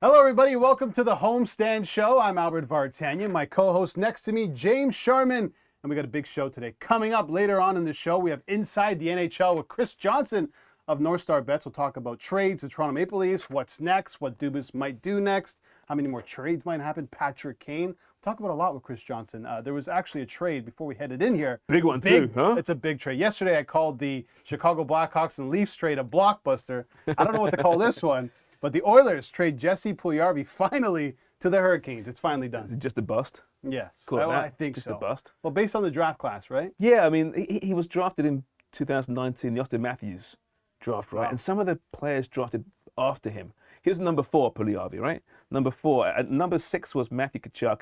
Hello, everybody. Welcome to the Homestand Show. I'm Albert Vartanian. My co-host next to me, James Sharman. And we got a big show today. Coming up later on in the show, we have Inside the NHL with Chris Johnston of North Star Bets. We'll talk about trades, the Toronto Maple Leafs, what's next, what Dubas might do next, how many more trades might happen, Patrick Kane. We'll talk about a lot with Chris Johnston. There was actually a trade before we headed in here. Big one too, huh? It's a big trade. Yesterday, I called the Chicago Blackhawks and Leafs trade a blockbuster. I don't know what to call this one. But the Oilers trade Jesse Puljujarvi finally to the Hurricanes. It's finally done. Just a bust? Yes, I think just so. Just a bust? Well, based on the draft class, right? Yeah, I mean, he was drafted in 2019, the Austin Matthews draft, right? Wow. And some of the players drafted after him. He was number 4, Puljujarvi, right? Number 4. Number 6 was Matthew Tkachuk.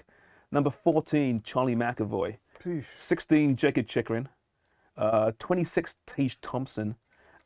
Number 14, Charlie McAvoy. 16, Jacob Chikrin. 26, Tage Thompson.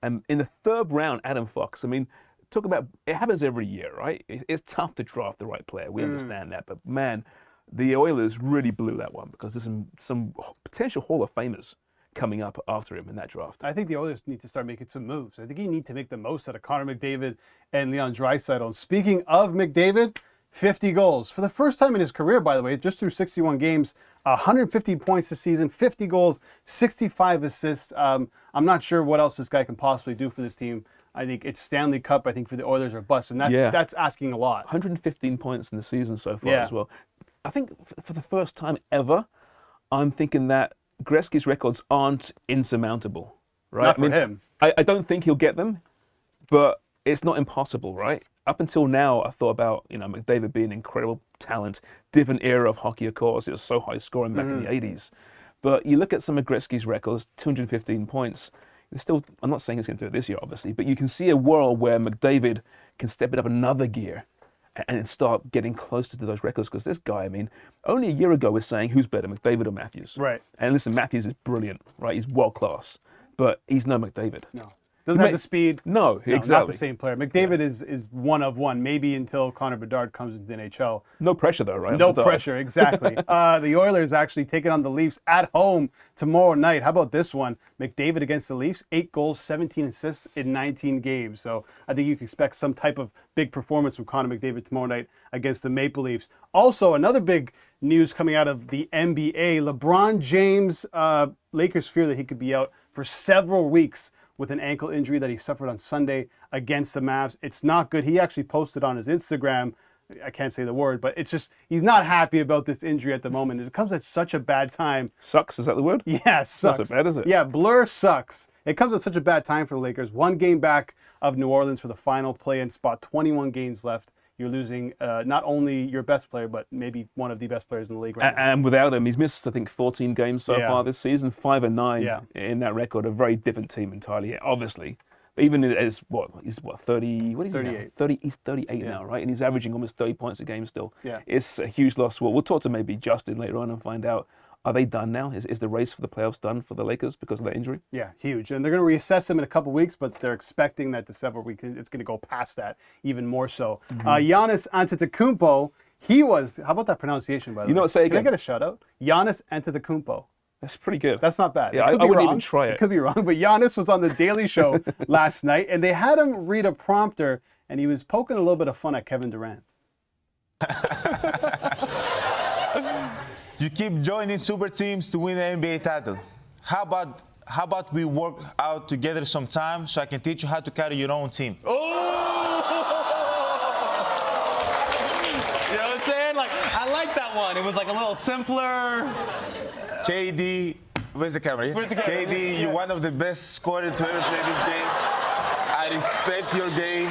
And in the 3rd round, Adam Fox. I mean, talk about, it happens every year, right? It's tough to draft the right player. We understand that. But man, the Oilers really blew that one because there's some potential Hall of Famers coming up after him in that draft. I think the Oilers need to start making some moves. I think you need to make the most out of Connor McDavid and Leon Draisaitl. And speaking of McDavid, 50 goals. For the first time in his career, by the way, just through 61 games, 150 points this season, 50 goals, 65 assists. I'm not sure what else this guy can possibly do for this team. I think it's Stanley Cup, I think, for the Oilers or bust, and that's asking a lot. 115 points in the season so far as well. I think for the first time ever, I'm thinking that Gretzky's records aren't insurmountable, right? Not for him. I don't think he'll get them, but it's not impossible, right? Up until now, I thought about, McDavid being an incredible talent, different era of hockey, of course. It was so high scoring back in the 80s. But you look at some of Gretzky's records, 215 points. Still, I'm not saying he's going to do it this year, obviously, but you can see a world where McDavid can step it up another gear and start getting closer to those records. Because this guy, I mean, only a year ago we're saying who's better, McDavid or Matthews? Right. And listen, Matthews is brilliant, right? He's world class, but he's no McDavid. No. Doesn't have the speed. No, exactly. Not the same player. McDavid is one of one, maybe until Connor Bedard comes into the NHL. No pressure though, right? No pressure, exactly. The Oilers actually taking on the Leafs at home tomorrow night. How about this one? McDavid against the Leafs, 8 goals, 17 assists in 19 games. So I think you can expect some type of big performance from Connor McDavid tomorrow night against the Maple Leafs. Also, another big news coming out of the NBA, LeBron James, Lakers fear that he could be out for several weeks with an ankle injury that he suffered on Sunday against the Mavs. It's not good. He actually posted on his Instagram, I can't say the word, but it's just, he's not happy about this injury at the moment. It comes at such a bad time. Sucks, is that the word? Yeah, sucks. Not so bad, is it? Yeah, blur sucks. It comes at such a bad time for the Lakers. 1 game back of New Orleans for the final play-in spot, 21 games left. You're losing not only your best player, but maybe one of the best players in the league right now. And without him, he's missed, I think, 14 games so far this season, 5-9 in that record. A very different team entirely, obviously. But even as, he's 30, what is 38. he now? 30, he's 38 now, right? And he's averaging almost 30 points a game still. Yeah. It's a huge loss. Well, we'll talk to maybe Justin later on and find out, are they done now? Is the race for the playoffs done for the Lakers because of that injury? Yeah, huge. And they're going to reassess him in a couple weeks, but they're expecting that to several weeks. It's going to go past that even more so. Giannis Antetokounmpo, how about that pronunciation, by the way? You know what, say again. Can I get a shout out? Giannis Antetokounmpo. That's pretty good. That's not bad. Yeah, I wouldn't even try it. It could be wrong, but Giannis was on The Daily Show last night, and they had him read a prompter, and he was poking a little bit of fun at Kevin Durant. You keep joining super teams to win an NBA title. How about we work out together sometime so I can teach you how to carry your own team? Oh! You know what I'm saying? Like, I like that one. It was like a little simpler. KD, where's the camera? Where's the camera? KD, you're one of the best scorers to ever play this game. I respect your game.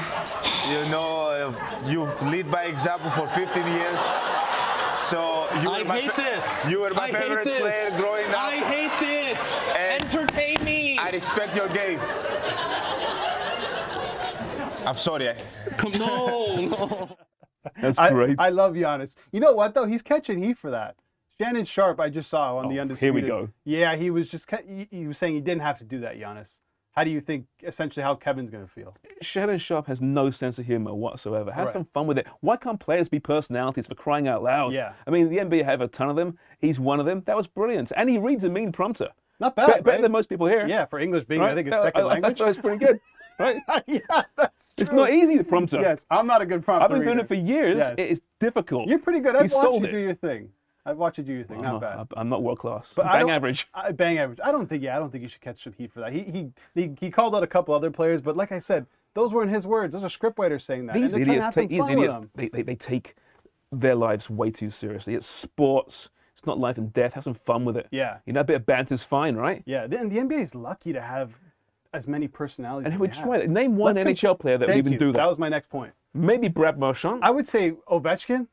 You've led by example for 15 years. So I hate this. You were my favorite player growing up. I hate this. And entertain me. I respect your game. I'm sorry. No. That's great. I love Giannis. You know what, though? He's catching heat for that. Shannon Sharp, I just saw on the Undisputed. Here we go. Yeah, he was saying he didn't have to do that, Giannis. How do you think, essentially, how Kevin's going to feel? Shannon Sharp has no sense of humor whatsoever. Have some fun with it. Why can't players be personalities, for crying out loud? Yeah. I mean, the NBA have a ton of them. He's one of them. That was brilliant. And he reads a mean prompter. Not bad, Better than most people here. Yeah, for English being, I think, his second language. That's pretty good. right? Yeah, that's true. It's not easy to prompter. Yes, I'm not a good prompter. I've been doing reader. it for years. Yes. It is difficult. You're pretty good. I've You watched sold you it. do your thing. I've watched you do your thing. Not bad. I'm not world class. But Bang average. Bang average. I don't think you should catch some heat for that. He called out a couple other players, but like I said, those weren't his words. Those are scriptwriters saying that. These and they're idiots trying to have some fun with them. they take their lives way too seriously. It's sports. It's not life and death. Have some fun with it. Yeah. You know, a bit of banter's fine, right? Yeah, and the NBA is lucky to have as many personalities. And as we they have. try it. Name one NHL player that would Thank even you. do that. That was my next point. Maybe Brad Marchand. I would say Ovechkin.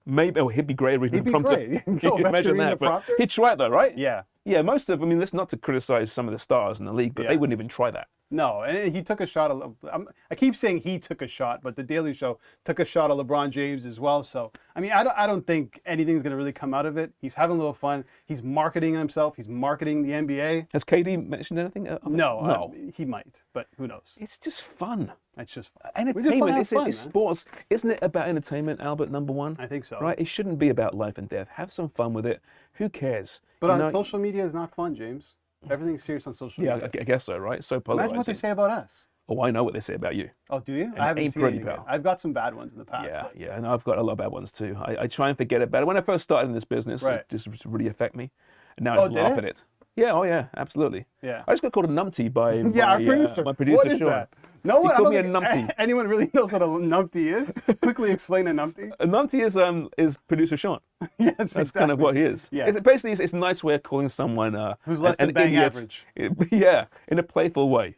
Maybe. Oh, he'd be great reading He'd the be prompter. great. You Ovechkin can imagine reading that. the But prompter? he'd try it though, right? Yeah. Yeah, most of. I mean, let's not to criticize some of the stars in the league, but Yeah. they wouldn't even try that. No, and he took a shot at. I keep saying he took a shot, but the Daily Show took a shot at LeBron James as well. So I mean, I don't think anything's going to really come out of it. He's having a little fun. He's marketing himself. He's marketing the NBA. Has KD mentioned anything? No, he might, but who knows? It's just fun. It's just fun. Entertainment. It's It's fun, man. sports. Isn't it about entertainment, Albert? Number one. I think so. Right. It shouldn't be about life and death. Have some fun with it. Who cares? But You on know- social media is not fun, James. Everything's serious on social Yeah, media. I guess so, right? So polarizing. Imagine what they say about us. Oh, I know what they say about you. Oh, do you? And I haven't ain't seen pretty, anything yet. pal. I've got some bad ones in the past. Yeah, but- yeah, and I've got a lot of bad ones too. I try and forget about it. When I first started in this business, Right. it just really affect me. And now I Oh, just did laugh it? at it. Yeah, oh yeah, absolutely. Yeah. I just got called a numpty by Yeah, our producer. my producer, What is Sean. that? No one. He I called don't me a think numpty. anyone really knows what a numpty is. Quickly explain a numpty. A numpty is producer Sean. Yes, That's exactly. kind of what he is. Yeah. Basically, it's a nice way of calling someone Who's less an than bang idiot. average. Yeah, in a playful way.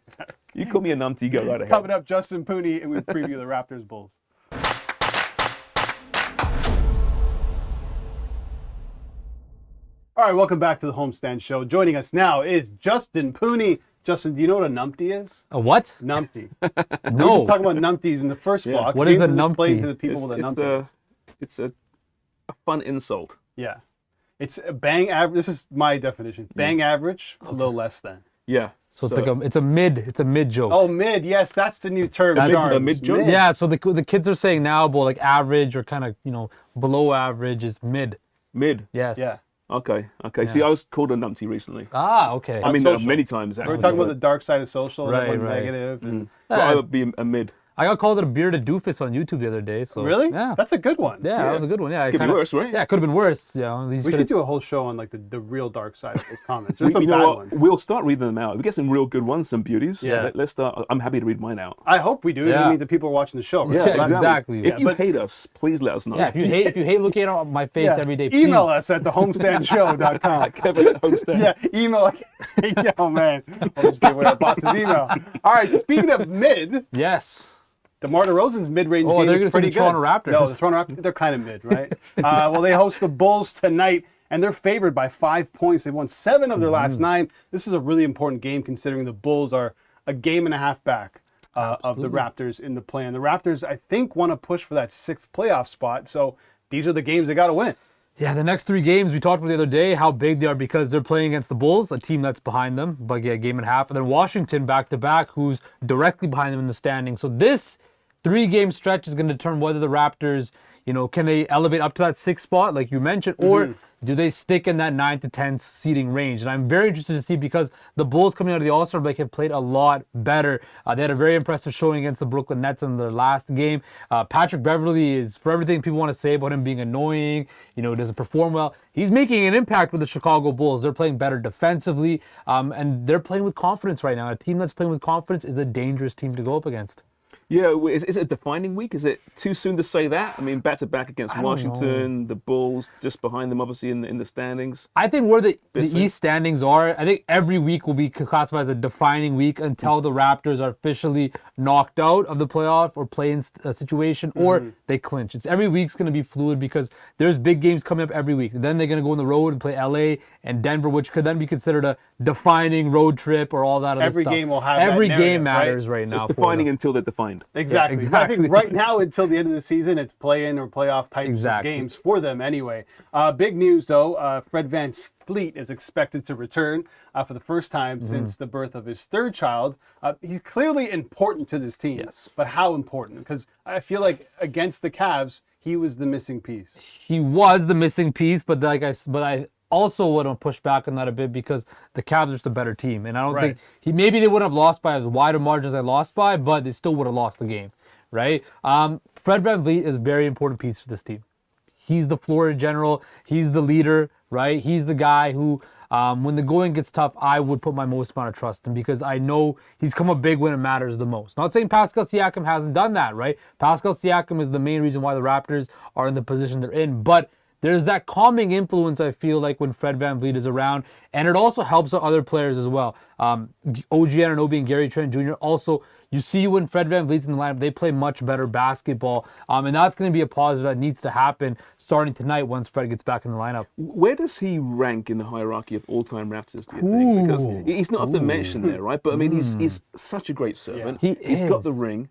You call me a numpty, go right ahead. Coming up, Justin Pooney, and we preview the Raptors Bulls. All right, welcome back to the Homestand Show. Joining us now is Justin Pooney. Justin, do you know what a numpty is? A what? Numpty. We were No. just talking about numpties in the first block. What is James a will explain numpty? to the people what a numpty is. It's a fun insult. Yeah. It's a bang average. This is my definition. Bang average, a little less than. Yeah. So it's a mid joke. Oh, mid. Yes, that's the new term. That's Sharms. a mid joke? Yeah, so the kids are saying now about like average or kind of, below average is mid. Mid. Yes. Yeah. Okay. See, I was called a numpty recently. Ah, okay. I mean, social. many times actually. We were talking about the dark side of social, Right, and right. negative. And... But I would be a mid. I got called a bearded doofus on YouTube the other day. So Really? Yeah. That's a good one. Yeah, that was a good one. Yeah, Could be worse, right? Yeah, it could have been worse. These We could've- should do a whole show on like the real dark side of those comments. There's some You bad know what? ones. We'll start reading them out. We get some real good ones, some beauties. Yeah. Let's start. I'm happy to read mine out. I hope we do. It Yeah. means that people are watching the show. Right? Yeah, So that's- exactly. If you but- hate us, please let us know. Yeah, if you hate looking at my face Yeah. every day, please. Email us at thehomestandshow.com. Kevin at Homestand. Yeah, email. Oh man, I just gave away our boss's email. All right, speaking of mid, Yes. DeMar DeRozan's mid-range Oh, game they're is gonna see pretty the good. Toronto Raptors. No, the Toronto Raptors, they're kind of mid, right? Well, they host the Bulls tonight, and they're favored by 5 points. They've won 7 of their last 9. This is a really important game considering the Bulls are a game and a half back of the Raptors in the play. And the Raptors, I think, want to push for that 6th playoff spot. So these are the games they got to win. Yeah, the next 3 games we talked about the other day, how big they are because they're playing against the Bulls, a team that's behind them, but yeah, a game and a half. And then Washington back-to-back, who's directly behind them in the standing. So this 3-game stretch is going to determine whether the Raptors, can they elevate up to that 6th spot, like you mentioned, or do they stick in that 9 to 10 seeding range? And I'm very interested to see because the Bulls coming out of the All-Star break have played a lot better. They had a very impressive showing against the Brooklyn Nets in their last game. Patrick Beverley is, for everything people want to say about him being annoying, doesn't perform well, he's making an impact with the Chicago Bulls. They're playing better defensively, and they're playing with confidence right now. A team that's playing with confidence is a dangerous team to go up against. Yeah, is it a defining week? Is it too soon to say that? I mean, back-to-back against don't Washington, the Bulls just behind them, obviously, in the standings. I think where the Busy. East standings are, I think every week will be classified as a defining week until the Raptors are officially knocked out of the playoff or play-in situation or they clinch. Every week's going to be fluid because there's big games coming up every week. Then they're going to go on the road and play LA and Denver, which could then be considered a defining road trip or all that other Every stuff. game will have that Every narrative, game right? matters right So now. it's for defining them. until they're defined. Exactly. Yeah, But I think exactly. right now until the end of the season, it's play-in or playoff types Exactly. of games for them anyway. Big news though, Fred VanVleet is expected to return for the first time since the birth of his 3rd child. He's clearly important to this team. Yes. But how important? Because I feel like against the Cavs, he was the missing piece. He was the missing piece, but I also want to push back on that a bit because the Cavs are just a better team. And I don't Right. think maybe they wouldn't have lost by as wide a margin as they lost by, but they still would have lost the game, right? Fred VanVleet is a very important piece for this team. He's the floor general. He's the leader, right? He's the guy who, when the going gets tough, I would put my most amount of trust in because I know he's come up big when it matters the most. Not saying Pascal Siakam hasn't done that, right? Pascal Siakam is the main reason why the Raptors are in the position they're in, but there's that calming influence, I feel like, when Fred VanVleet is around, and it also helps other players as well. OG Anunoby and Gary Trent Jr. also, you see when Fred VanVleet's in the lineup, they play much better basketball, and that's going to be a positive that needs to happen starting tonight once Fred gets back in the lineup. Where does he rank in the hierarchy of all-time Raptors, do you think? Because he's not often mentioned there, right? But, I mean, he's such a great servant. Yeah. He's got the ring.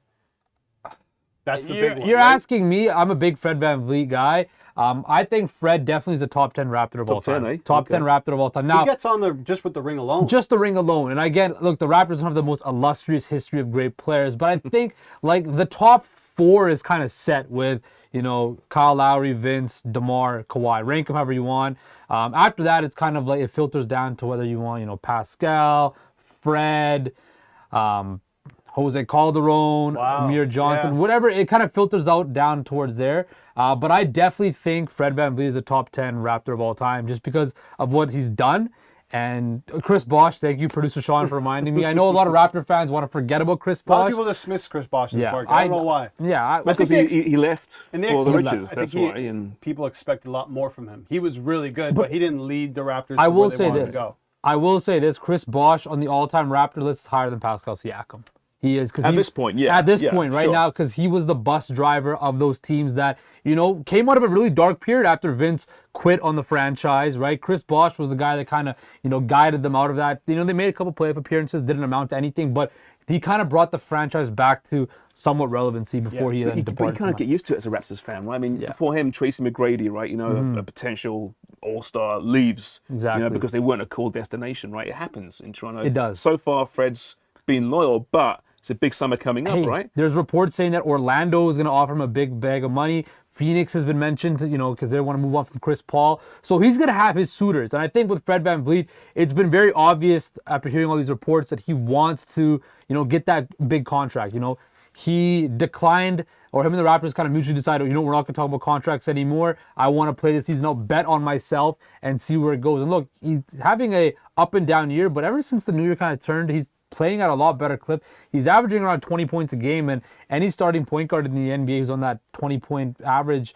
That's the big one. You're right? asking me. I'm a big Fred VanVleet guy. I think Fred definitely is a top 10 Raptor of all time. 10, eh? Top Okay. 10 Raptor of all time. Now, He gets on there just with the ring alone. just the ring alone. And again, look, the Raptors don't have the most illustrious history of great players, but I think like the top 4 is kind of set with, Kyle Lowry, Vince, DeMar, Kawhi. Rank them however you want. After that, it's kind of like it filters down to whether you want, Pascal, Fred, Jose Calderon, Amir Johnson, whatever. It kind of filters out down towards there. But I definitely think Fred VanVleet is a top 10 Raptor of all time just because of what he's done. And Chris Bosh, thank you, producer Sean, for reminding me. I know a lot of Raptor fans want to forget about Chris A lot of Bosh. people dismiss Chris Bosh. Yeah, I don't know why. Yeah, Because he left In the for the he Richards, left. I that's think why. And people expected a lot more from him. He was really good, but he didn't lead the Raptors I to will where they say wanted this. to go. I will say this. Chris Bosh on the all-time Raptor list is higher than Pascal Siakam. He is At this point, yeah. At this Yeah, point, right sure. now, because he was the bus driver of those teams that came out of a really dark period after Vince quit on the franchise. Right, Chris Bosh was the guy that kind of guided them out of that. They made a couple playoff appearances, didn't amount to anything, but he kind of brought the franchise back to somewhat relevancy before he then But you departed. kind of get used to it as a Raptors fan, right? I mean, before him, Tracy McGrady, right? A potential all-star leaves, Exactly. because they weren't a cool destination, right? It happens in Toronto. It does. So far, Fred's been loyal, but it's a big summer coming up, right? There's reports saying that Orlando is going to offer him a big bag of money. Phoenix has been mentioned, because they want to move on from Chris Paul. So he's going to have his suitors. And I think with Fred VanVleet, it's been very obvious after hearing all these reports that he wants to, get that big contract. He declined, or him and the Raptors kind of mutually decided, we're not going to talk about contracts anymore. I want to play this season out, bet on myself, and see where it goes. And look, he's having a up and down year, but ever since the new year kind of turned, he's playing at a lot better clip. He's averaging around 20 points a game, and any starting point guard in the NBA who's on that 20-point average,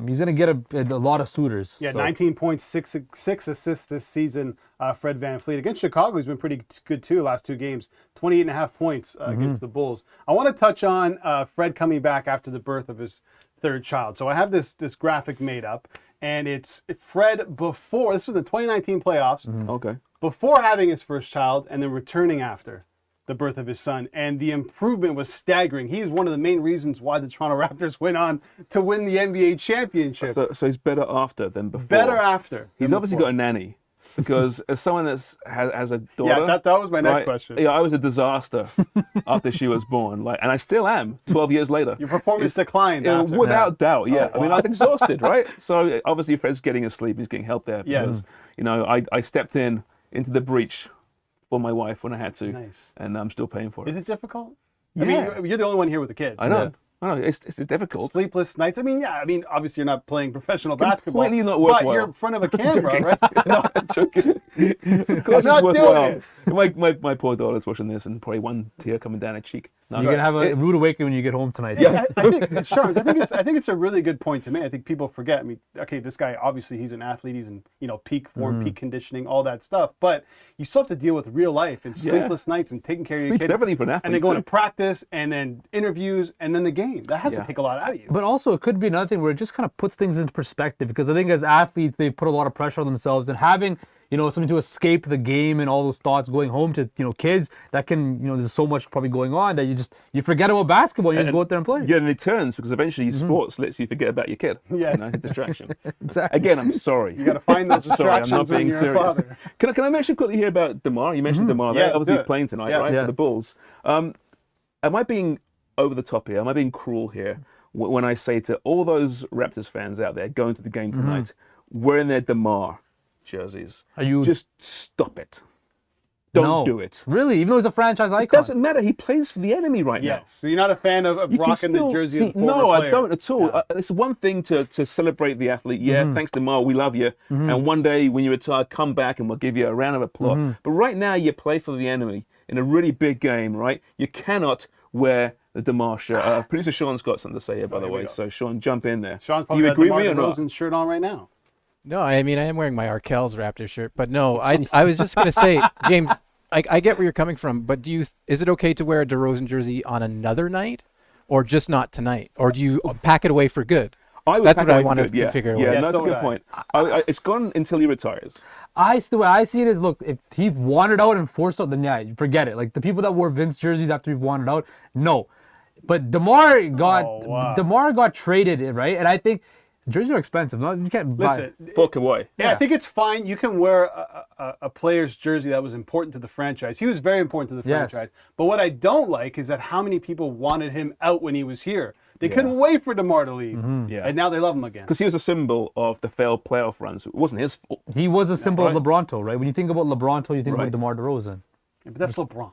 he's going to get a lot of suitors. Yeah, So, 19.6 assists this season, Fred VanVleet. Against Chicago, he's been pretty good too last 2 games. 28.5 points against the Bulls. I want to touch on Fred coming back after the birth of his 3rd child. So I have this graphic made up, and it's Fred before, this is the 2019 playoffs, Okay. before having his 1st child and then returning after the birth of his son. And the improvement was staggering. He is one of the main reasons why the Toronto Raptors went on to win the NBA championship. So he's better after than before. Better after. He's than obviously before. got a nanny. Because as someone that has a daughter, Yeah, that was my next question. Yeah, I was a disaster after she was born, and I still am 12 years later. Your performance declined after. Without doubt, yeah. Oh, I mean, I was exhausted, right? So obviously, Fred's getting his sleep. He's getting help there. Yes. Because, I stepped into the breach for my wife when I had to, Nice. and I'm still paying for it. Is it difficult? Yeah. I mean, you're the only one here with the kids. I know. It's difficult. Sleepless nights. I mean, obviously you're not playing professional basketball. Completely not But worthwhile. you're in front of a camera, right? No, I'm joking. Of course, I'm not it's doing worthwhile. My poor daughter's watching this, and probably one tear coming down her cheek. No, you're going to have a rude awakening when you get home tonight. Yeah, I think it's Sean. I think it's a really good point to make. I think people forget. I mean, okay, this guy obviously he's an athlete. He's in peak form, peak conditioning, all that stuff. But you still have to deal with real life and sleepless nights and taking care of your Sleep's kid. everything for an athlete, And then going too. to practice and then interviews and then the game. That has to take a lot out of you. But also, it could be another thing where it just kind of puts things into perspective, because I think as athletes, they put a lot of pressure on themselves, and having something to escape the game and all those thoughts going home to kids, that can there's so much probably going on that you forget about basketball. You just go out there and play. Yeah, and it turns because eventually sports lets you forget about your kid. Yes. It's a distraction. Exactly. Again, I'm sorry. You got to find those Sorry, I'm not distractions when being you're a serious. father. Can I mention quickly here about DeMar? You mentioned DeMar. Yeah, They're obviously good. playing tonight, Yeah. right, Yeah. for the Bulls. Am I being over the top here? Am I being cruel here when I say to all those Raptors fans out there going to the game tonight, wearing their DeMar jerseys. Are you Just stop it. Don't no. do it. Really? Even though he's a franchise It icon. doesn't matter. He plays for the enemy right now. Yes. So you're not a fan of You can rocking still the jersey see- of the former No, player. I don't at all. Yeah. It's one thing to celebrate the athlete. Yeah, thanks to Mar, we love you. And one day when you retire, come back and we'll give you a round of applause. But right now, you play for the enemy in a really big game, right? You cannot wear the DeMar shirt. Producer Sean's got something to say here, by the here we way. go. So Sean, jump in there. Sean's Do probably you got agree DeMar with me or not? DeRozan's shirt on right now. No, I mean, I am wearing my Arkells Raptor shirt, but no, I was just going to say, James, I get where you're coming from, but is it okay to wear a DeRozan jersey on another night or just not tonight? Or do you pack it away for good? That's That's what I wanted to figure Yeah, out. that's a so good would I. point. It's gone until he retires. The way I see it is, look, if he wanted out and forced out, then yeah, forget it. Like the people that wore Vince jerseys after he wanted out, no. But DeMar got traded, right? And I think jerseys are expensive. No, you can't buy. Listen, For Kawhi. yeah, I think it's fine. You can wear a player's jersey that was important to the franchise. He was very important to the Yes. franchise. But what I don't like is that how many people wanted him out when he was here. They couldn't wait for DeMar to leave. Yeah. And now they love him again. Because he was a symbol of the failed playoff runs. It wasn't his fault. He was a symbol right. of LeBronto, right? When you think about LeBronto, you think Right. about DeMar DeRozan. But that's LeBron.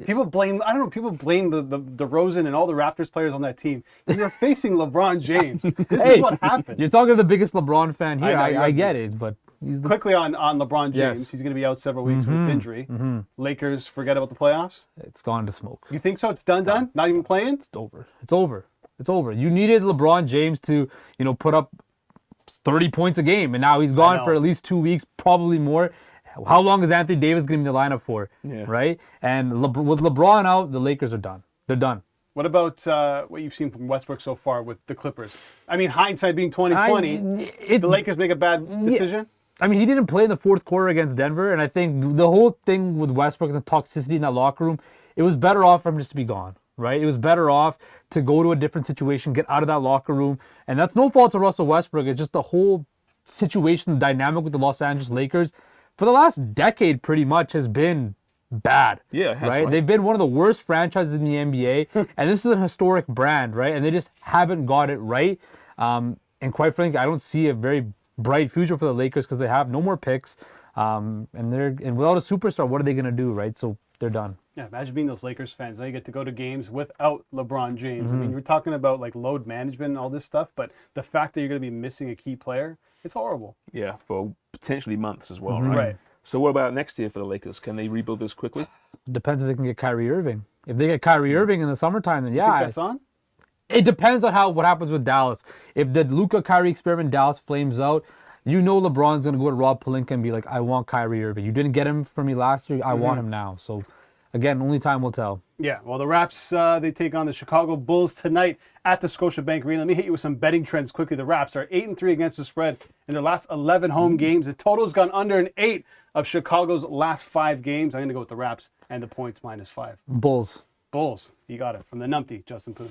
People blame, I don't know, people blame the DeRozan and all the Raptors players on that team. You're facing LeBron James. This is what happened. You're talking to the biggest LeBron fan here. know, I you're- get it, but he's the, Quickly on LeBron James, Yes. he's going to be out several weeks with injury. Lakers forget about the playoffs. it's gone to smoke. You think so? It's done? Not even playing? It's over. It's over. It's over. You needed LeBron James to, put up 30 points a game, and now he's gone know. for at least 2 weeks, probably more. How long is Anthony Davis going to be in the lineup for? Yeah. Right? And with LeBron out, the Lakers are done. They're done. What about what you've seen from Westbrook so far with the Clippers? I mean, hindsight being 2020, the Lakers make a bad decision? I mean, he didn't play in the fourth quarter against Denver, and I think the whole thing with Westbrook and the toxicity in that locker room, it was better off for him just to be gone, right? It was better off to go to a different situation, get out of that locker room, and that's no fault to Russell Westbrook. It's just the whole situation, the dynamic with the Los Angeles Lakers, for the last decade pretty much has been bad. Yeah, it has, right? right. They've been one of the worst franchises in the NBA, and this is a historic brand, right? And they just haven't got it right. And quite frankly, I don't see a very bright future for the Lakers because they have no more picks, and without a superstar, what are they going to do, right? So they're done. Yeah, imagine being those Lakers fans. Now you get to go to games without LeBron James. I mean, you're talking about like load management and all this stuff, but the fact that you're going to be missing a key player, it's horrible. Yeah, for potentially months as well, right? Right. So what about next year for the Lakers? Can they rebuild this quickly? Depends if they can get Kyrie Irving. If they get Kyrie Irving in the summertime, then I think yeah. that's on? It depends on what happens with Dallas. If the Luka Kyrie experiment Dallas flames out, LeBron's going to go to Rob Pelinka and be like, I want Kyrie Irving. You didn't get him for me last year. I want him now. So, again, only time will tell. Yeah, well, the Raps, they take on the Chicago Bulls tonight at the Scotiabank Arena. Let me hit you with some betting trends quickly. The Raps are 8-3 against the spread in their last 11 home games. The total's gone under an 8 of Chicago's last 5 games. I'm going to go with the Raps and the points -5. Bulls. Bulls, you got it. From the numpty, Justin Poon.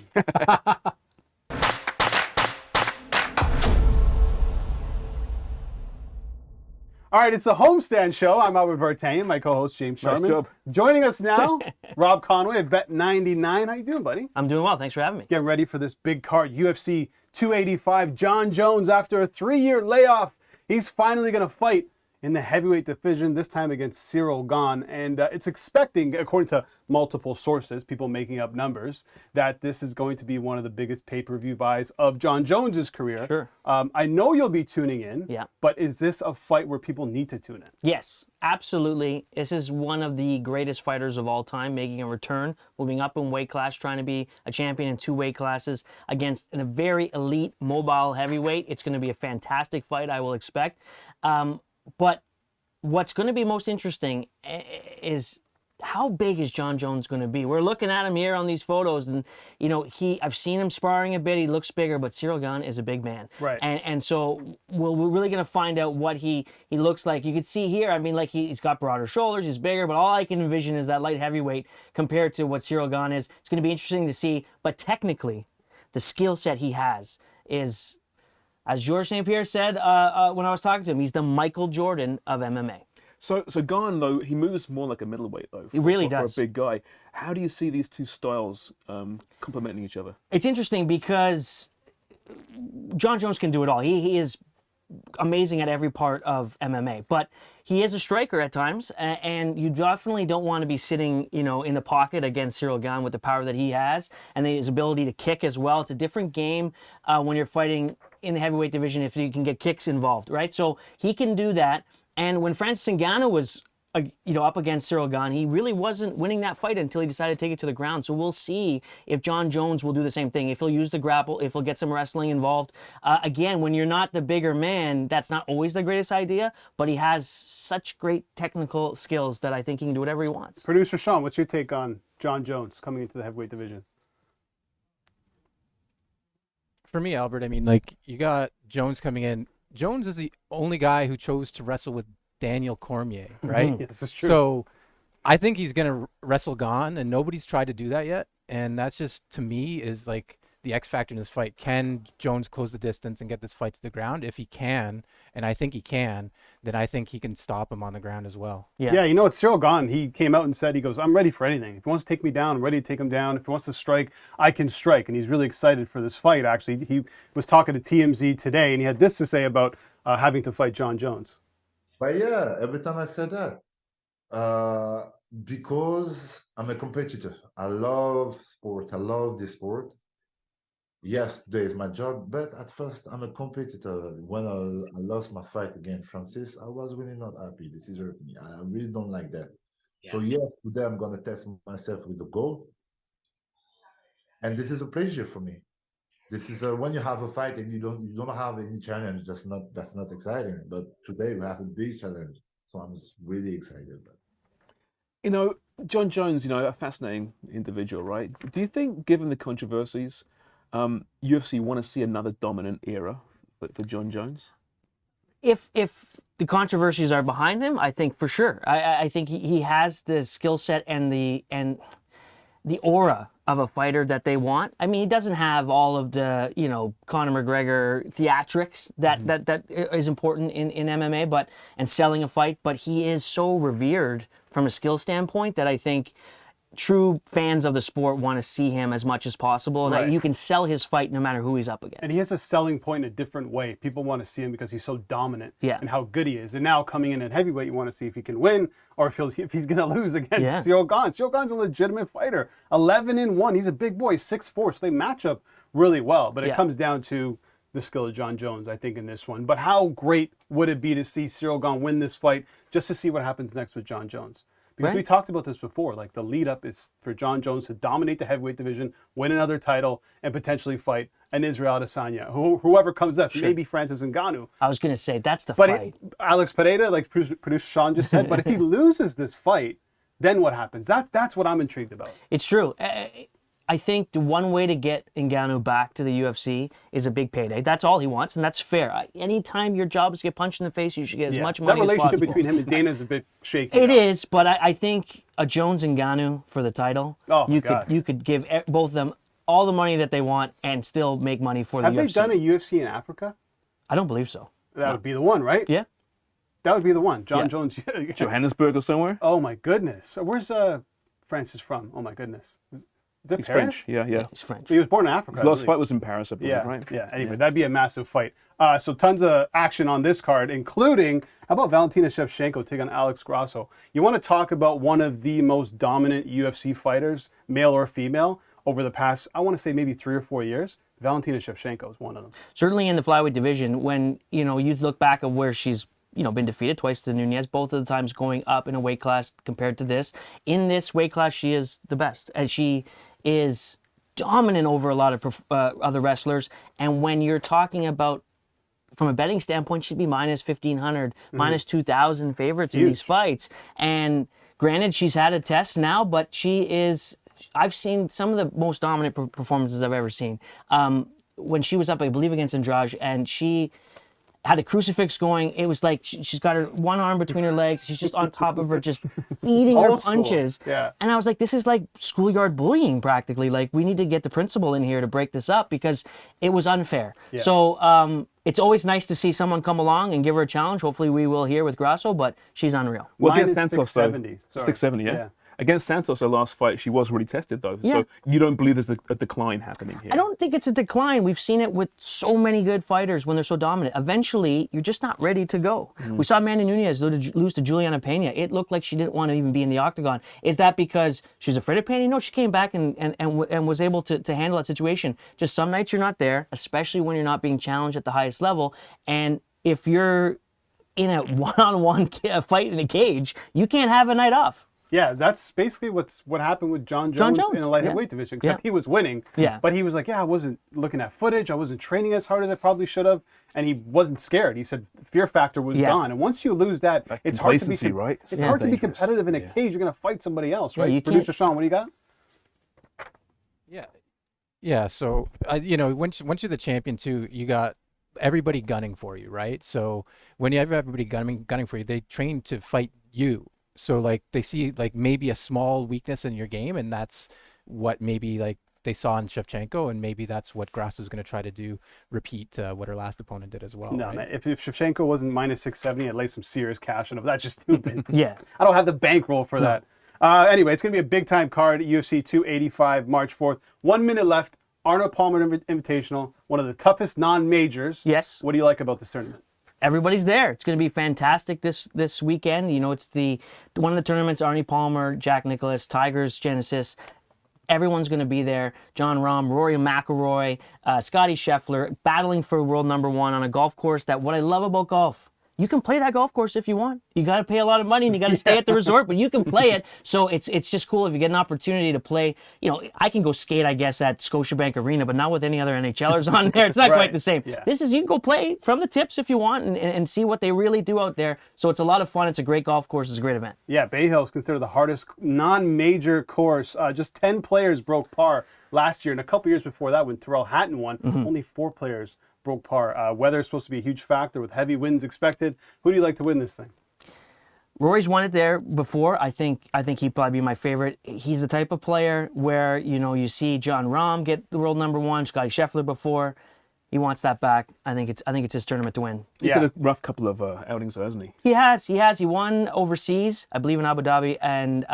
All right, it's the Homestand Show. I'm Albert Vartanian, my co-host James Sharman. job. Joining us now, Rob Conway of Bet99. How you doing, buddy? I'm doing well. Thanks for having me. Getting ready for this big card, UFC 285. Jon Jones, after a 3-year layoff, he's finally going to fight in the heavyweight division, this time against Cyril Gane. And it's expecting, according to multiple sources, people making up numbers, that this is going to be one of the biggest pay-per-view buys of Jon Jones's career. Sure. I know you'll be tuning in, Yeah. but is this a fight where people need to tune in? Yes, absolutely. This is one of the greatest fighters of all time, making a return, moving up in weight class, trying to be a champion in 2 weight classes against a very elite, mobile heavyweight. It's going to be a fantastic fight, I will expect. But what's going to be most interesting is how big is Jon Jones going to be? We're looking at him here on these photos, and I've seen him sparring a bit. He looks bigger, but Cyril Gane is a big man, Right. And so we're really going to find out what he looks like. You can see here, I mean, like he's got broader shoulders, he's bigger, but all I can envision is that light heavyweight compared to what Cyril Gane is. It's going to be interesting to see, but technically, the skill set he has is, as Georges St. Pierre said when I was talking to him, he's the Michael Jordan of MMA. So Gane, though, he moves more like a middleweight, though. He really for does. For a big guy. How do you see these two styles complementing each other? It's interesting because Jon Jones can do it all. He is amazing at every part of MMA. But he is a striker at times, and you definitely don't want to be sitting, in the pocket against Cyril Gane with the power that he has and his ability to kick as well. It's a different game when you're fighting in the heavyweight division if you can get kicks involved, right? So he can do that. And when Francis Ngannou was up against Cyril Gane, he really wasn't winning that fight until he decided to take it to the ground. So we'll see if Jon Jones will do the same thing, if he'll use the grapple, if he'll get some wrestling involved. Again, when you're not the bigger man, that's not always the greatest idea, but he has such great technical skills that I think he can do whatever he wants. Producer Sean, what's your take on Jon Jones coming into the heavyweight division? For me, Albert, I mean, like, you got Jones coming in. Jones is the only guy who chose to wrestle with Daniel Cormier, right? Yes, this is true. So I think he's going to wrestle Gane, and nobody's tried to do that yet. And that's just, to me, is like the X factor in this fight. Can Jones close the distance and get this fight to the ground? If he can, and I think he can, then I think he can stop him on the ground as well. Yeah, it's Cyril Gane. He came out and said, he goes, I'm ready for anything. If he wants to take me down, I'm ready to take him down. If he wants to strike, I can strike. And he's really excited for this fight, actually. He was talking to TMZ today, and he had this to say about having to fight Jon Jones. But yeah, every time I said that, because I'm a competitor. I love sport. I love this sport. Yes, today is my job, but at first I'm a competitor. When I lost my fight against Francis, I was really not happy. This is hurt me. I really don't like that. Yeah. So yes, today I'm gonna test myself with a goal, and this is a pleasure for me. This is when you have a fight and you don't have any challenge. That's not exciting. But today we have a big challenge, so I'm just really excited about it. Jon Jones, a fascinating individual, right? Do you think, given the controversies, UFC want to see another dominant era for Jon Jones? If the controversies are behind him, I think for sure. I think he has the skill set and the aura of a fighter that they want. I mean, he doesn't have all of the, Conor McGregor theatrics that is important in MMA, and selling a fight, but he is so revered from a skill standpoint that I think true fans of the sport want to see him as much as possible, and right. You can sell his fight no matter who he's up against. And he has a selling point in a different way. People want to see him because he's so dominant and how good he is. And now coming in at heavyweight, you want to see if he can win or if he's going to lose against Cyril Gane. Cyril Gane's a legitimate fighter. 11-1. He's a big boy, 6'4", so they match up really well. But it comes down to the skill of Jon Jones, I think, in this one. But how great would it be to see Cyril Gane win this fight just to see what happens next with Jon Jones? Because we talked about this before, like the lead up is for Jon Jones to dominate the heavyweight division, win another title, and potentially fight an Israel Adesanya. Whoever comes next, maybe Francis Ngannou. I was going to say, that's the fight. Alex Pereira, like producer Sean just said, but if he loses this fight, then what happens? That's what I'm intrigued about. It's true. I think the one way to get Ngannou back to the UFC is a big payday. That's all he wants, and that's fair. Anytime your job is to get punched in the face, you should get as much money as possible. That relationship between him and Dana is a bit shaky. It is, but I think a Jones Ngannou for the title, you could give both of them all the money that they want and still make money for the UFC. Have they done a UFC in Africa? I don't believe so. That would be the one, right? Yeah. That would be the one. Jon Jones. Johannesburg or somewhere? Oh, my goodness. Where's Francis from? Oh, my goodness. Is that He's Paris? French, yeah. He's French. He was born in Africa. His last fight was in Paris, I believe, right? Yeah, anyway, that'd be a massive fight. So tons of action on this card, including, how about Valentina Shevchenko taking on Alex Grasso? You want to talk about one of the most dominant UFC fighters, male or female, over the past, I want to say maybe 3 or 4 years? Valentina Shevchenko is one of them. Certainly in the flyweight division, when, you look back at where she's been defeated twice to Nunez, both of the times going up in a weight class compared to this. In this weight class, she is the best. And she is dominant over a lot of other wrestlers. And when you're talking about, from a betting standpoint, she'd be minus 1,500, minus 2,000 favorites in these fights. And granted, she's had a test now, but I've seen some of the most dominant performances I've ever seen. When she was up, I believe, against Andrade, and she had a crucifix going. It was like she's got her one arm between her legs. She's just on top of her, just beating her punches. Yeah. And I was like, this is like schoolyard bullying practically. Like, we need to get the principal in here to break this up because it was unfair. Yeah. So it's always nice to see someone come along and give her a challenge. Hopefully we will here with Grasso, but she's unreal. Well, Minus 670. 670, yeah. Against Santos, her last fight, she was really tested, though. Yeah. So you don't believe there's a decline happening here? I don't think it's a decline. We've seen it with so many good fighters when they're so dominant. Eventually, you're just not ready to go. We saw Amanda Nunes lose to Juliana Pena. It looked like she didn't want to even be in the octagon. Is that because she's afraid of Pena? No, she came back and was able to handle that situation. Just some nights you're not there, especially when you're not being challenged at the highest level. And if you're in a one-on-one fight in a cage, you can't have a night off. Yeah, that's basically what happened with Jon Jones in the light heavyweight division, except he was winning. Yeah. But he was like, I wasn't looking at footage. I wasn't training as hard as I probably should have. And he wasn't scared. He said fear factor was gone. And once you lose that, it's hard to be right? It's hard to be competitive in a cage. You're going to fight somebody else, right? you Producer can't- Sean, what do you got? Yeah. So once you're the champion too, you got everybody gunning for you, right? So when you have everybody gunning for you, they train to fight you. So like they see like maybe a small weakness in your game, and that's what maybe like they saw in Shevchenko, and maybe that's what Grasso's going to try to do, repeat what her last opponent did as well. No, right? man. If Shevchenko wasn't minus 670, I'd lay some serious cash on him. That's just stupid. Yeah. I don't have the bankroll for that. Anyway, it's going to be a big-time card at UFC 285, March 4th. 1 minute left. Arnold Palmer Invitational, one of the toughest non-majors. Yes. What do you like about this tournament? Everybody's there. It's going to be fantastic this weekend. You know, it's one of the tournaments, Arnie Palmer, Jack Nicklaus, Tigers, Genesis. Everyone's going to be there. John Rahm, Rory McIlroy, Scotty Scheffler, battling for world number 1 on a golf course that what I love about golf, you can play that golf course if you want. You got to pay a lot of money and you got to stay at the resort, but you can play it. So it's just cool if you get an opportunity to play. You know, I can go skate, I guess, at Scotiabank Arena, but not with any other NHLers on there. It's not quite the same. Yeah. This is, you can go play from the tips if you want and see what they really do out there. So it's a lot of fun. It's a great golf course. It's a great event. Yeah, Bay Hill is considered the hardest non-major course. Just 10 players broke par last year, and a couple years before that when Terrell Hatton won, only 4 players broke par. Weather is supposed to be a huge factor with heavy winds expected. Who do you like to win this thing? Rory's won it there before. I think he'd probably be my favorite. He's the type of player where, you know, you see John Rahm get the world number 1, Scotty Scheffler before. He wants that back. I think it's his tournament to win. He's had a rough couple of outings, though, hasn't he? He has. He won overseas, I believe in Abu Dhabi, and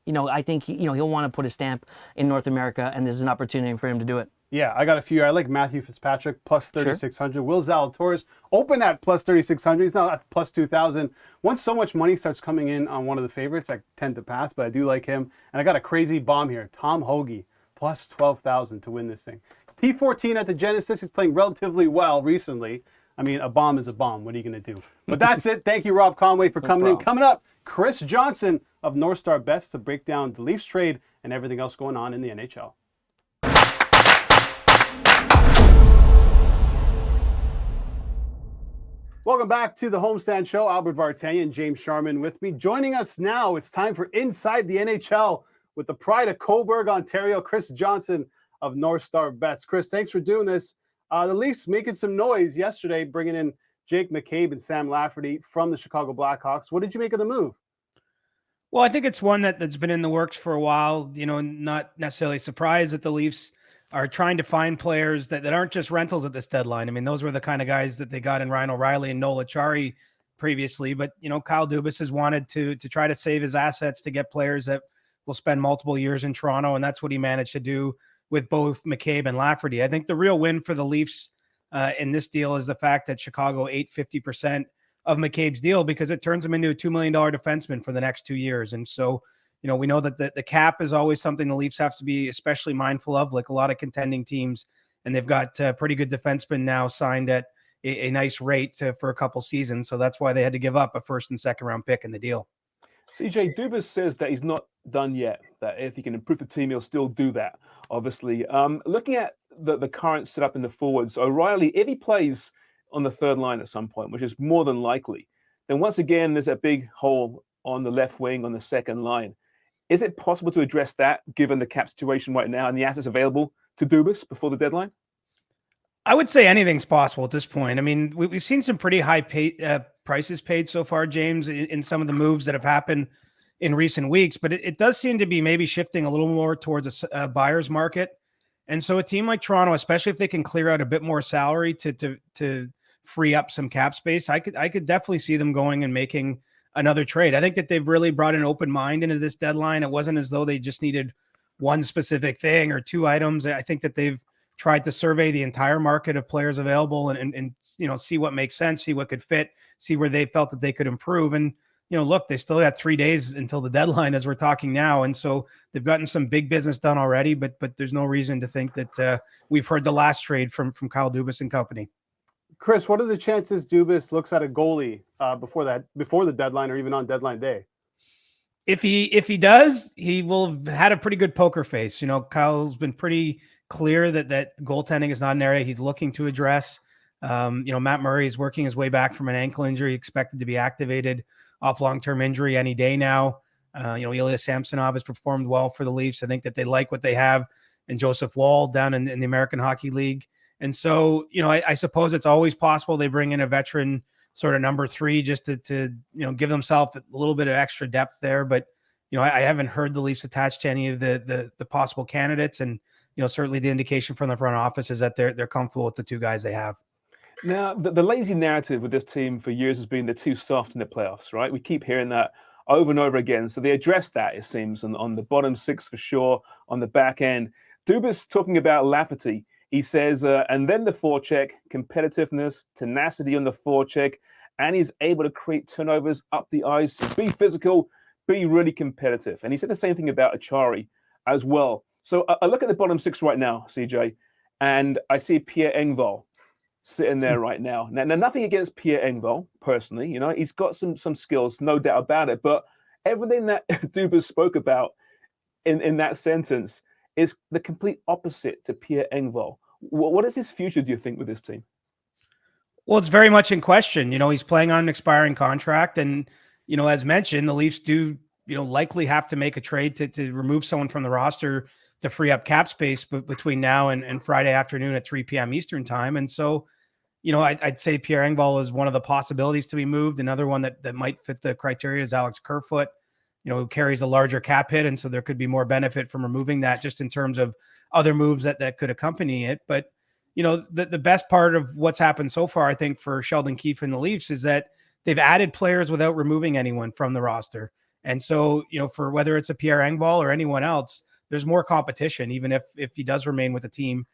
you know, I think he'll want to put a stamp in North America, and this is an opportunity for him to do it. Yeah, I got a few. I like Matthew Fitzpatrick, plus 3,600. Will Zalatoris, open at plus 3,600. He's not at plus 2,000. Once so much money starts coming in on one of the favorites, I tend to pass, but I do like him. And I got a crazy bomb here. Tom Hoagie, plus 12,000 to win this thing. T14 at the Genesis. He's playing relatively well recently. I mean, a bomb is a bomb. What are you going to do? But that's it. Thank you, Rob Conway, for coming in. Coming up, Chris Johnston of North Star Bets to break down the Leafs trade and everything else going on in the NHL. Welcome back to the Homestand Show. Albert Vartanian and James Sharman with me. Joining us now, it's time for Inside the NHL with the pride of Cobourg, Ontario, Chris Johnston of North Star Bets. Chris, thanks for doing this. The Leafs making some noise yesterday, bringing in Jake McCabe and Sam Lafferty from the Chicago Blackhawks. What did you make of the move? Well, I think it's one that's been in the works for a while. You know, not necessarily surprised that the Leafs are trying to find players that aren't just rentals at this deadline. I mean, those were the kind of guys that they got in Ryan O'Reilly and Noel Acciari previously. But, you know, Kyle Dubas has wanted to try to save his assets to get players that will spend multiple years in Toronto, and that's what he managed to do with both McCabe and Lafferty. I think the real win for the Leafs in this deal is the fact that Chicago ate 50% of McCabe's deal, because it turns him into a $2 million defenseman for the next 2 years. And so, you know, we know that the cap is always something the Leafs have to be especially mindful of, like a lot of contending teams. And they've got pretty good defensemen now signed at a nice rate for a couple seasons. So that's why they had to give up a first and second round pick in the deal. CJ, Dubas says that he's not done yet, that if he can improve the team, he'll still do that, obviously. Looking at the current setup in the forwards, O'Reilly, if he plays on the third line at some point, which is more than likely, then once again, there's a big hole on the left wing on the second line. Is it possible to address that given the cap situation right now and the assets available to Dubas before the deadline? I would say anything's possible at this point. I mean, we've seen some pretty high prices paid so far, James, in some of the moves that have happened in recent weeks. But it does seem to be maybe shifting a little more towards a buyer's market. And so a team like Toronto, especially if they can clear out a bit more salary to free up some cap space, I could definitely see them going and making another trade. I think that they've really brought an open mind into this deadline. It wasn't as though they just needed one specific thing or two items. I think that they've tried to survey the entire market of players available and see what makes sense, see what could fit, see where they felt that they could improve. And look, they still got 3 days until the deadline as we're talking now. And so they've gotten some big business done already, but there's no reason to think that we've heard the last trade from Kyle Dubas and company. Chris, what are the chances Dubas looks at a goalie before the deadline or even on deadline day? If he does, he will have had a pretty good poker face. Kyle's been pretty clear that goaltending is not an area he's looking to address. Matt Murray is working his way back from an ankle injury, expected to be activated off long-term injury any day now. Ilya Samsonov has performed well for the Leafs. I think that they like what they have in Joseph Woll down in the American Hockey League. And so, I suppose it's always possible they bring in a veteran sort of number 3 just to give themselves a little bit of extra depth there. But, I haven't heard the Leafs attached to any of the possible candidates. And, certainly the indication from the front office is that they're comfortable with the 2 guys they have. Now, the lazy narrative with this team for years has been they're too soft in the playoffs, right? We keep hearing that over and over again. So they addressed that, it seems, on the bottom 6 for sure, on the back end. Dubas talking about Lafferty. He says, and then the forecheck, competitiveness, tenacity on the forecheck, and he's able to create turnovers up the ice, be physical, be really competitive. And he said the same thing about Achari as well. So I look at the bottom 6 right now, CJ, and I see Pierre Engvall sitting there right now. Now, nothing against Pierre Engvall, personally. He's got some skills, no doubt about it. But everything that Dubas spoke about in that sentence is the complete opposite to Pierre Engvall. What is his future, do you think, with this team? Well, it's very much in question. He's playing on an expiring contract. And, as mentioned, the Leafs do, likely have to make a trade to remove someone from the roster to free up cap space between now and Friday afternoon at 3 p.m. Eastern time. And so, I'd say Pierre Engvall is one of the possibilities to be moved. Another one that might fit the criteria is Alex Kerfoot, who carries a larger cap hit. And so there could be more benefit from removing that just in terms of other moves that could accompany it. But, the best part of what's happened so far, I think, for Sheldon Keefe and the Leafs is that they've added players without removing anyone from the roster. And so, for whether it's a Pierre Engvall or anyone else, there's more competition, even if he does remain with the team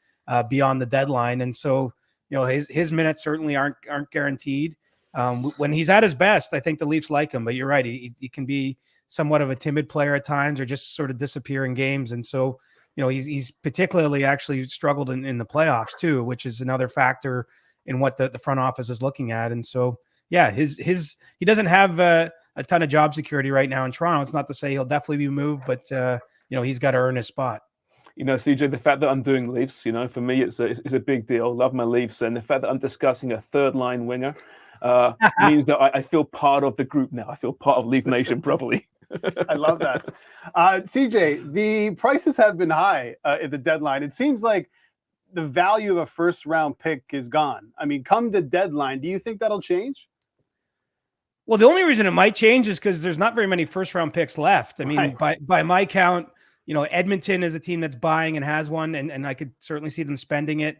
beyond the deadline. And so, his minutes certainly aren't guaranteed. When he's at his best, I think the Leafs like him. But you're right, he can be somewhat of a timid player at times or just sort of disappear in games. And so, he's particularly actually struggled in the playoffs too, which is another factor in what the front office is looking at. And so, yeah, he doesn't have a ton of job security right now in Toronto. It's not to say he'll definitely be moved, but he's got to earn his spot. CJ, the fact that I'm doing Leafs, for me, it's a big deal. Love my Leafs. And the fact that I'm discussing a third-line winger means that I feel part of the group now. I feel part of Leaf Nation properly. I love that. CJ, the prices have been high at the deadline. It seems like the value of a first-round pick is gone. I mean, come the deadline, do you think that'll change? Well, the only reason it might change is because there's not very many first-round picks left. I mean, by my count, Edmonton is a team that's buying and has one, and I could certainly see them spending it.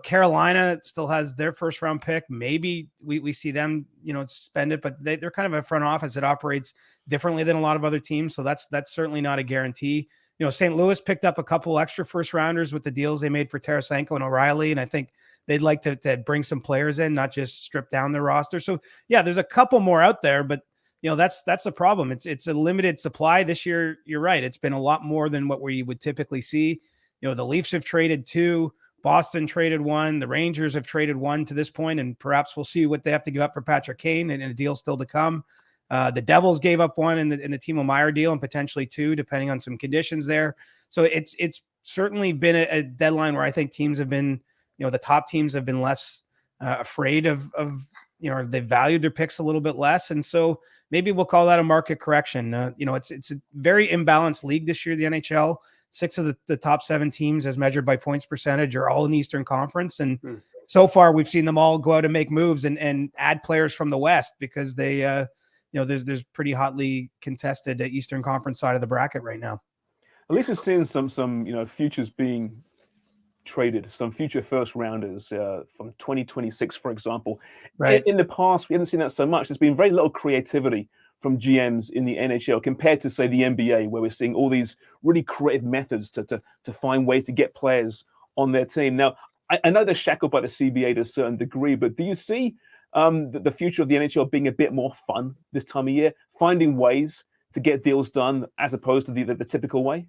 Carolina still has their first-round pick. Maybe we see them, spend it, but they're kind of a front office that operates differently than a lot of other teams. So that's certainly not a guarantee. St. Louis picked up a couple extra first-rounders with the deals they made for Tarasenko and O'Reilly, and I think they'd like to bring some players in, not just strip down their roster. So yeah, there's a couple more out there, but that's the problem. It's a limited supply this year. You're right. It's been a lot more than what we would typically see. The Leafs have traded 2, Boston traded 1, the Rangers have traded 1 to this point, and perhaps we'll see what they have to give up for Patrick Kane and a deal still to come. The Devils gave up 1 in the Timo Meier deal and potentially 2, depending on some conditions there. So it's certainly been a deadline where I think teams have been, the top teams have been less afraid of they've valued their picks a little bit less. And so maybe we'll call that a market correction. It's a very imbalanced league this year, the NHL. 6 of the top 7 teams as measured by points percentage are all in the Eastern Conference. And so far we've seen them all go out and make moves and add players from the West because they, there's pretty hotly contested Eastern Conference side of the bracket right now. At least we're seeing some futures being traded, some future first rounders from 2026, for example. Right. In the past, we haven't seen that so much. There's been very little creativity from GMs in the NHL compared to, say, the NBA, where we're seeing all these really creative methods to find ways to get players on their team. Now, I know they're shackled by the CBA to a certain degree, but do you see the future of the NHL being a bit more fun this time of year, finding ways to get deals done as opposed to the typical way?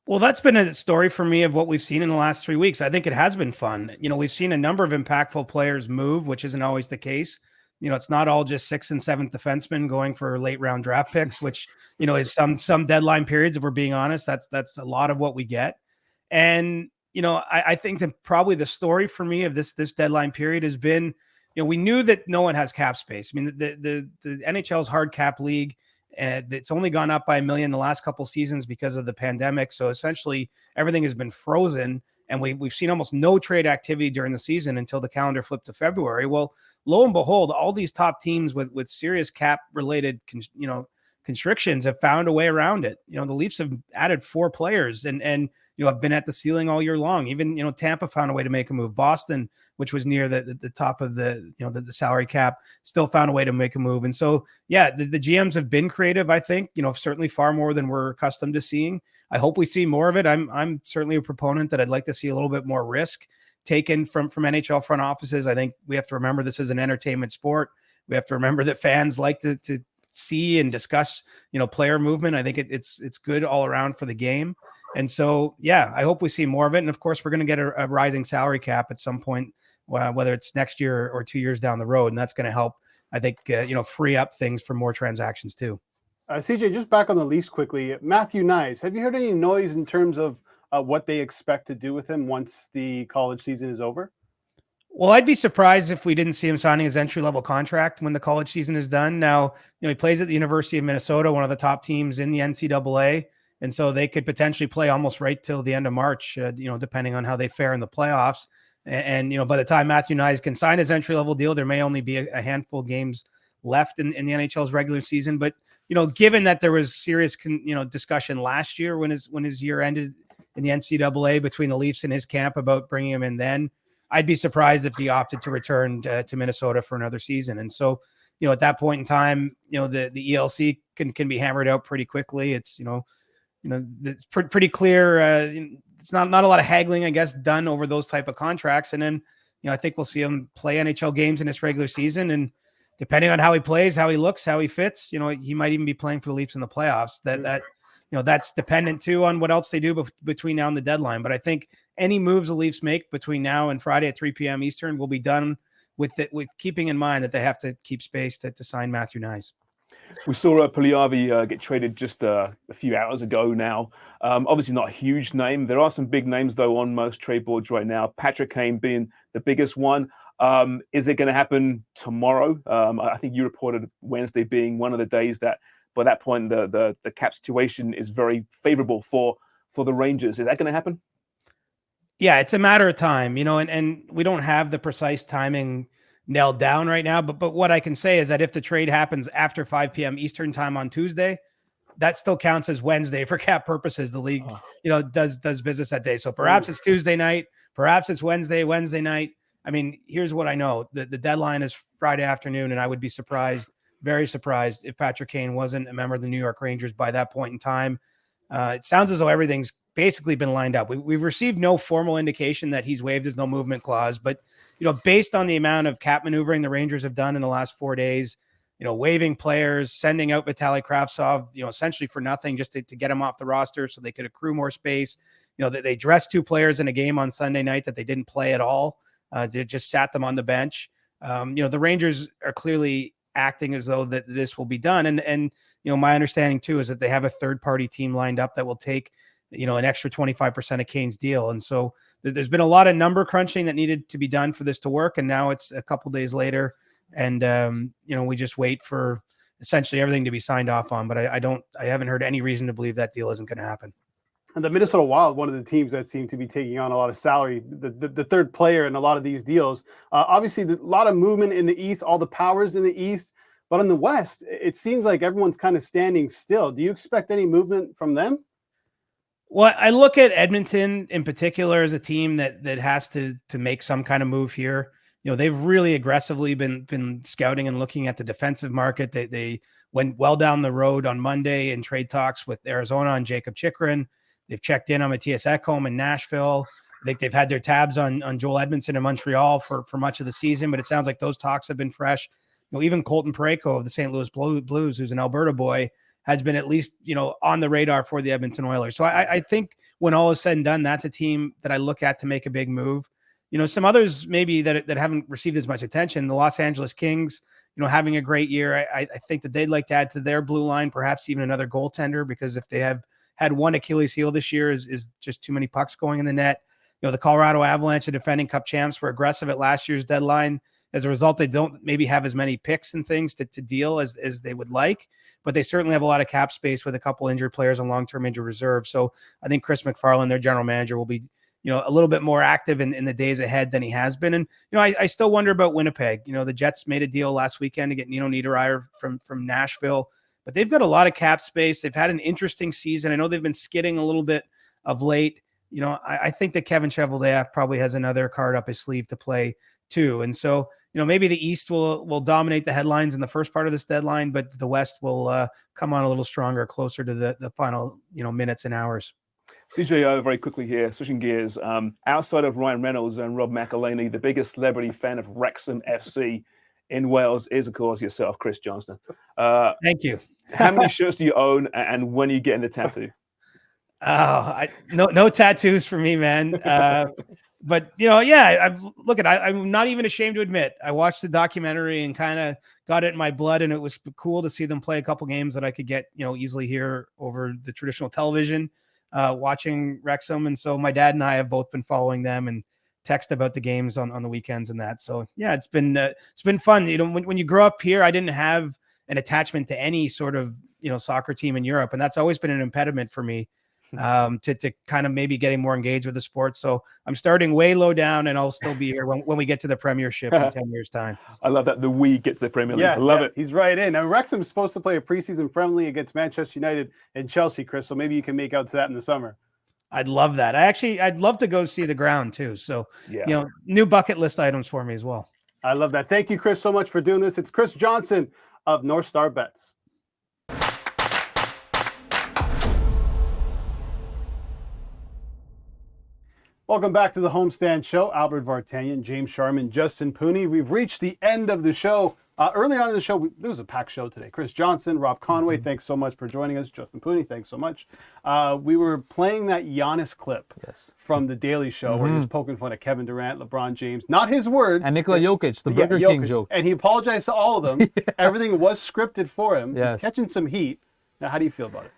Well, that's been a story for me of what we've seen in the last 3 weeks. I think it has been fun. We've seen a number of impactful players move, which isn't always the case. It's not all just 6th and 7th defensemen going for late round draft picks, which, is some deadline periods, if we're being honest, that's a lot of what we get. And, I think that probably the story for me of this deadline period has been, we knew that no one has cap space. I mean, the NHL's hard cap league, and it's only gone up by $1 million the last couple seasons because of the pandemic. So essentially everything has been frozen, and we've seen almost no trade activity during the season until the calendar flipped to February. Well, lo and behold, all these top teams with serious cap related, constrictions have found a way around it. The Leafs have added 4 players and have been at the ceiling all year long. Even, Tampa found a way to make a move. Boston, which was near the top of the salary cap, still found a way to make a move. And so, yeah, the GMs have been creative, I think, certainly far more than we're accustomed to seeing. I hope we see more of it. I'm certainly a proponent that I'd like to see a little bit more risk taken from NHL front offices. I think we have to remember this is an entertainment sport. We have to remember that fans like to see and discuss, player movement. I think it's good all around for the game. And so, yeah, I hope we see more of it. And of course, we're going to get a rising salary cap at some point, whether it's next year or 2 years down the road. And that's going to help, I think, free up things for more transactions too. CJ, just back on the Leafs quickly. Matthew Knies, have you heard any noise in terms of what they expect to do with him once the college season is over? Well, I'd be surprised if we didn't see him signing his entry-level contract when the college season is done. Now, he plays at the University of Minnesota, one of the top teams in the NCAA. And so they could potentially play almost right till the end of March, depending on how they fare in the playoffs. And by the time Matthew Knies can sign his entry-level deal, there may only be a handful of games left in the NHL's regular season. But, given that there was serious, discussion last year when his year ended in the NCAA between the Leafs and his camp about bringing him in then, I'd be surprised if he opted to return to Minnesota for another season. And so, at that point in time, the ELC can be hammered out pretty quickly. It's, it's pretty clear. It's not a lot of haggling, I guess, done over those type of contracts. And then, I think we'll see him play NHL games in this regular season. And depending on how he plays, how he looks, how he fits, he might even be playing for the Leafs in the playoffs. That's dependent too on what else they do between now and the deadline. But I think any moves the Leafs make between now and Friday at 3 p.m. Eastern will be done with keeping in mind that they have to keep space to sign Matthew Knies. We saw Puljujärvi get traded just a few hours ago now. Obviously not a huge name. There are some big names, though, on most trade boards right now. Patrick Kane being the biggest one. Is it going to happen tomorrow? I think you reported Wednesday being one of the days that by that point the cap situation is very favorable for the Rangers. Is that going to happen? Yeah, it's a matter of time, and we don't have the precise timing nailed down right now. But what I can say is that if the trade happens after 5 p.m. Eastern time on Tuesday, that still counts as Wednesday for cap purposes. The league, does business that day. So perhaps it's Tuesday night, perhaps it's Wednesday night. I mean, here's what I know. The deadline is Friday afternoon, and I would be surprised, very surprised, if Patrick Kane wasn't a member of the New York Rangers by that point in time. It sounds as though everything's basically been lined up. We've received no formal indication that he's waived his no movement clause, but based on the amount of cap maneuvering the Rangers have done in the last 4 days, waiving players, sending out Vitaly Kravtsov, essentially for nothing, just to get him off the roster so they could accrue more space. They dressed 2 players in a game on Sunday night that they didn't play at all. They just sat them on the bench. The Rangers are clearly acting as though that this will be done. And my understanding too is that they have a third-party team lined up that will take an extra 25% of Kane's deal. And so there's been a lot of number crunching that needed to be done for this to work. And now it's a couple days later, and we just wait for essentially everything to be signed off on. But I haven't heard any reason to believe that deal isn't going to happen. And the Minnesota Wild, one of the teams that seem to be taking on a lot of salary, the third player in a lot of these deals. Obviously, a lot of movement in the East, all the powers in the East. But in the West, it seems like everyone's kind of standing still. Do you expect any movement from them? Well, I look at Edmonton in particular as a team that has to make some kind of move here. they've really aggressively been scouting and looking at the defensive market. They went well down the road on Monday in trade talks with Arizona on Jacob Chychrun. They've checked in on Matthias Ekholm in Nashville. I think they've had their tabs on Joel Edmondson in Montreal for much of the season, but it sounds like those talks have been fresh. Even Colton Parayko of the St. Louis Blues, who's an Alberta boy, has been at least, on the radar for the Edmonton Oilers. So I think when all is said and done, that's a team that I look at to make a big move. Some others maybe that haven't received as much attention, the Los Angeles Kings, having a great year. I think that they'd like to add to their blue line, perhaps even another goaltender, because if they have had one Achilles heel this year is just too many pucks going in the net. The Colorado Avalanche, the defending Cup champs, were aggressive at last year's deadline. As a result, they don't maybe have as many picks and things to deal as they would like, but they certainly have a lot of cap space with a couple injured players on long-term injured reserve. So I think Chris McFarland, their general manager, will be, a little bit more active in the days ahead than he has been. And, I still wonder about Winnipeg. The Jets made a deal last weekend to get Nino Niederreiter from Nashville, but they've got a lot of cap space. They've had an interesting season. I know they've been skidding a little bit of late. I think that Kevin Cheveldayoff probably has another card up his sleeve to play too. And so, maybe the East will dominate the headlines in the first part of this deadline, but the West will come on a little stronger, closer to the final, minutes and hours. CJO, very quickly here, switching gears. Outside of Ryan Reynolds and Rob McElhaney, the biggest celebrity fan of Wrexham FC in Wales is, of course, yourself, Chris Johnston. Thank you. How many shirts do you own, and when are you getting the tattoo? No tattoos for me, man. But I'm not even ashamed to admit I watched the documentary and kind of got it in my blood, and it was cool to see them play a couple games that I could get, easily here over the traditional television, watching Wrexham. And so my dad and I have both been following them and text about the games on the weekends and that. So yeah, it's been fun. When you grow up here, I didn't have an attachment to any sort of, soccer team in Europe. And that's always been an impediment for me. To kind of maybe getting more engaged with the sport. So I'm starting way low down, and I'll still be here when we get to the Premiership in 10 years' time. I love that. We get to the Premier League. Yeah, I love it. He's right in. Now, Wrexham's supposed to play a preseason friendly against Manchester United and Chelsea, Chris, so maybe you can make out to that in the summer. I'd love that. I'd love to go see the ground too. So, new bucket list items for me as well. I love that. Thank you, Chris, so much for doing this. It's Chris Johnston of North Star Bets. Welcome back to the Homestand Show. Albert Vartanian, James Sharman, Justin Pooney. We've reached the end of the show. Earlier on in the show, there was a packed show today. Chris Johnston, Rob Conway, thanks so much for joining us. Justin Pooney, thanks so much. We were playing that Giannis clip from The Daily Show where he was poking fun at Kevin Durant, LeBron James. Not his words. And Nikola Jokic, the Burger King joke. And he apologized to all of them. Everything was scripted for him. He's catching some heat. Now, how do you feel about it?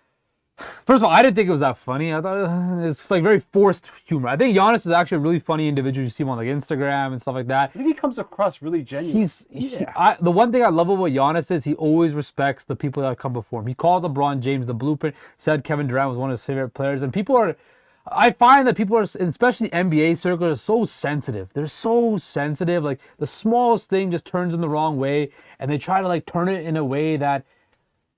First of all, I didn't think it was that funny. I thought it's like very forced humor. I think Giannis is actually a really funny individual. You see him on like Instagram and stuff like that. I think he comes across really genuine. The one thing I love about Giannis is he always respects the people that come before him. He called LeBron James the blueprint, said Kevin Durant was one of his favorite players, and I find that people are, especially NBA circles, are so sensitive. They're so sensitive. Like the smallest thing just turns them the wrong way, and they try to like turn it in a way that,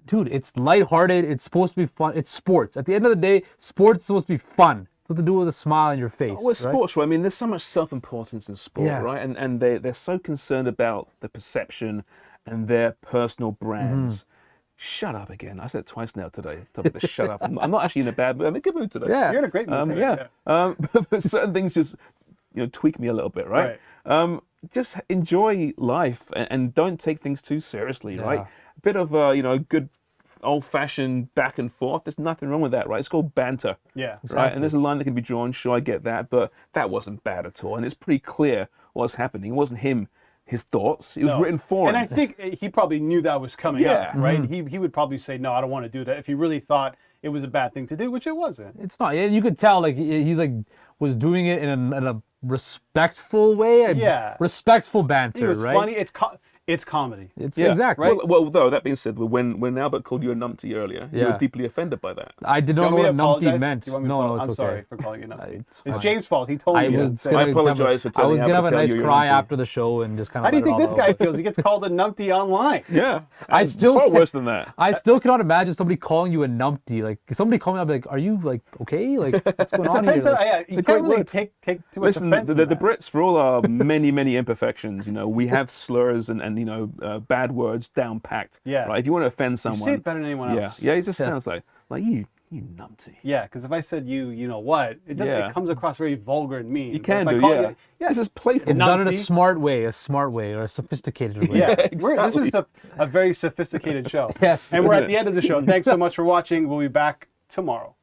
dude, it's lighthearted. It's supposed to be fun. It's sports. At the end of the day, sports is supposed to be fun. It's supposed to do with a smile on your face. Well, it's sports, right? I mean, there's so much self-importance in sport, right? And they're so concerned about the perception and their personal brands. Shut up again. I said it twice now today. Shut up. I'm not actually in a bad mood. I'm in a good mood today. Yeah. You're in a great mood today. But certain things just tweak me a little bit, right? Just enjoy life and don't take things too seriously, right? A bit of good old-fashioned back and forth. There's nothing wrong with that, right? It's called banter. Yeah. Exactly. Right? And there's a line that can be drawn. Sure, I get that, but that wasn't bad at all. And it's pretty clear what's happening. It wasn't his thoughts. It was written for him. And I think he probably knew that was coming up, right? He would probably say, no, I don't want to do that, if he really thought it was a bad thing to do, which it wasn't. It's not. You could tell like he like was doing it in a respectful way. Respectful banter, it was right? funny. It's comedy. It's Yeah. exactly. Right. Well, though, that being said, when Albert called you a numpty earlier, you Yeah. were deeply offended by that. I did Do not you know want me what to numpty apologize? meant. Do you want me to No, apologize? it's I'm okay. sorry for calling you numpty. It's It's fine. James' fault. He told I me. was to gonna I apologize for I telling was gonna have a Albert to tell nice you you're cry numpty. after the show and just kind of. How do you think this guy feels? He gets called a numpty online. Yeah. I And still far can't- worse than that. I still cannot imagine somebody calling you a numpty. Like somebody calling me, I'll be like, "Are you like okay? Like what's going on here?" Depends on, Like, yeah, you a can't great really word. take too much Listen, offense. the in that. Brits, for all our many imperfections, we have slurs and bad words down packed. Yeah. Right. If you want to offend You someone, say it better than anyone else. Yeah. It just sounds like you numpty. Yeah, because if I said you know what, it doesn't. Yeah. It comes across very vulgar and mean. You But can if I do, call yeah. you- yeah. This is playful. it's done in a numpty. smart way, or a sophisticated way. Yeah, Yeah, this is a very sophisticated show. Yes. And we're Isn't at the it? end of the show. Thanks so much for watching. We'll be back tomorrow.